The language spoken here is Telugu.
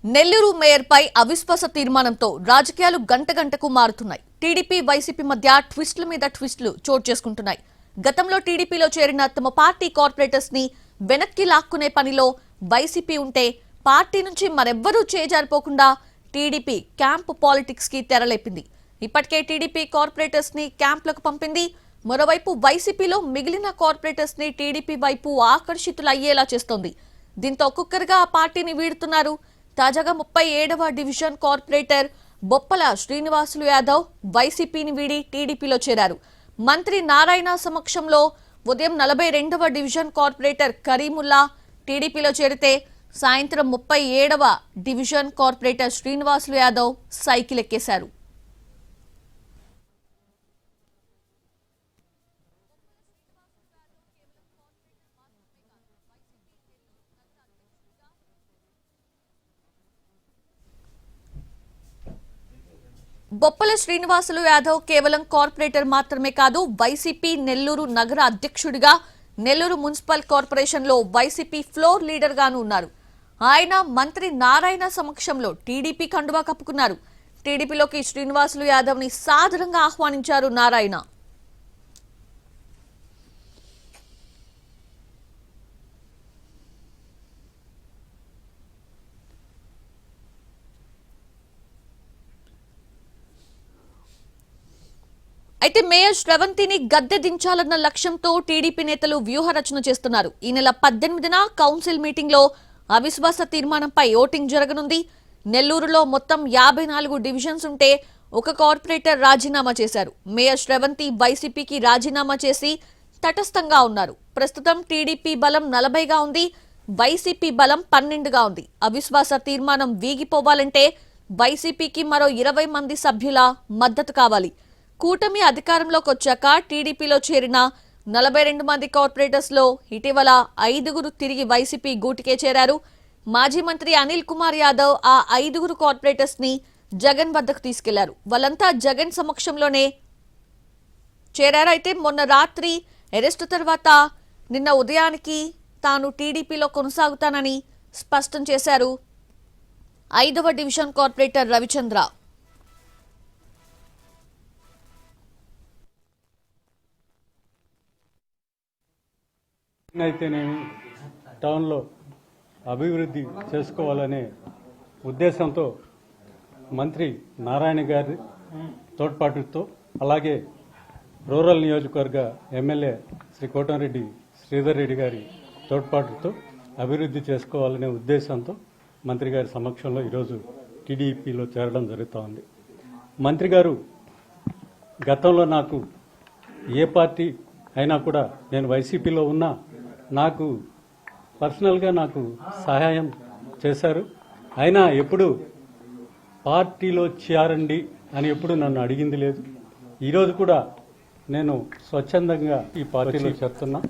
నెల్లూరు మేయర్పై అవిశ్వాస తీర్మానంతో రాజకీయాలు గంటకు మారుతున్నాయి. టీడీపీ వైసీపీ మధ్య ట్విస్టుల మీద ట్విస్టులు చోటు చేసుకుంటున్నాయి. గతంలో టీడీపీలో చేరిన తమ పార్టీ కార్పొరేటర్స్ ని వెనక్కి లాక్కునే పనిలో వైసీపీ ఉంటే పార్టీ నుంచి మరెవ్వరూ చేజారిపోకుండా టీడీపీ క్యాంప్ పాలిటిక్స్ కి తెరలేపింది. ఇప్పటికే టీడీపీ కార్పొరేటర్స్ ని క్యాంప్లకు పంపింది. మరోవైపు వైసీపీలో మిగిలిన కార్పొరేటర్స్ ని టీడీపీ వైపు ఆకర్షితులయ్యేలా చేస్తోంది. దీంతో ఒక్కొక్కరుగా ఆ పార్టీని వీడుతున్నారు. తాజాగా 37వ డివిజన్ కార్పొరేటర్ బొప్పల శ్రీనివాసులు యాదవ్ వైసీపీని వీడి టీడీపీలో చేరారు. మంత్రి నారాయణ సమక్షంలో ఉదయం 42వ డివిజన్ కార్పొరేటర్ కరీముల్లా టీడీపీలో చేరితే సాయంత్రం 37వ division corporator Srinivasulu Yadav cycle ఎక్కేశారు. బొప్పల శ్రీనివాసులు యాదవ్ కేవలం కార్పొరేటర్ మాత్రమే కాదు, వైసీపీ నెల్లూరు నగర అధ్యక్షుడిగా నెల్లూరు మున్సిపల్ కార్పొరేషన్ లో వైసీపీ ఫ్లోర్ లీడర్ గాను ఉన్నారు. ఆయన మంత్రి నారాయణ సమక్షంలో టీడీపీ కండువా కప్పుకున్నారు. టీడీపీలోకి శ్రీనివాసులు యాదవ్ ని సాదరంగా ఆహ్వానించారు నారాయణ. అయితే మేయర్ శ్రవంతిని గద్దె దించాలన్న లక్ష్యంతో టీడీపీ నేతలు వ్యూహరచన చేస్తున్నారు. ఈ నెల 18న కౌన్సిల్ మీటింగ్ లో అవిశ్వాస తీర్మానంపై ఓటింగ్ జరగనుంది. నెల్లూరులో మొత్తం 54 డివిజన్స్ ఉంటే ఒక కార్పొరేటర్ రాజీనామా చేశారు. మేయర్ శ్రవంతి వైసీపీకి రాజీనామా చేసి తటస్థంగా ఉన్నారు. ప్రస్తుతం టీడీపీ బలం 40గా ఉంది, వైసీపీ బలం 12గా ఉంది. అవిశ్వాస తీర్మానం వీగిపోవాలంటే వైసీపీకి మరో 20 మంది సభ్యుల మద్దతు కావాలి. కూటమి అధికారంలోకి వచ్చాక టీడీపీలో చేరిన 42 మంది కార్పొరేటర్స్ లో ఇటీవల 5గురు తిరిగి వైసీపీ గూటికే చేరారు. మాజీ మంత్రి అనిల్ కుమార్ యాదవ్ ఆ 5గురు కార్పొరేటర్స్ ని జగన్ వద్దకు తీసుకెళ్లారు. వాళ్ళంతా జగన్ సమక్షంలోనే చేరారు. అయితే మొన్న రాత్రి అరెస్టు తర్వాత నిన్న ఉదయానికి తాను టీడీపీలో కొనసాగుతానని స్పష్టం చేశారు 5వ డివిజన్ కార్పొరేటర్ రవిచంద్ర. అయితేనేమి టౌన్లో అభివృద్ధి చేసుకోవాలనే ఉద్దేశంతో మంత్రి నారాయణ గారి తోడ్పాటుతో, అలాగే రూరల్ నియోజకవర్గ ఎమ్మెల్యే శ్రీ కోటంరెడ్డి శ్రీధర్ రెడ్డి గారి తోడ్పాటుతో అభివృద్ధి చేసుకోవాలనే ఉద్దేశంతో మంత్రి గారి సమక్షంలో ఈరోజు టీడీపీలో చేరడం జరుగుతూ ఉంది. మంత్రి గారు గతంలో నాకు ఏ పార్టీ అయినా కూడా, నేను వైసీపీలో ఉన్నా నాకు పర్సనల్గా నాకు సహాయం చేశారు. అయినా ఎప్పుడు పార్టీలో చేరండి అని ఎప్పుడు నన్ను అడిగింది లేదు. ఈరోజు కూడా నేను స్వచ్ఛందంగా ఈ పార్టీలో చేరుతున్నా.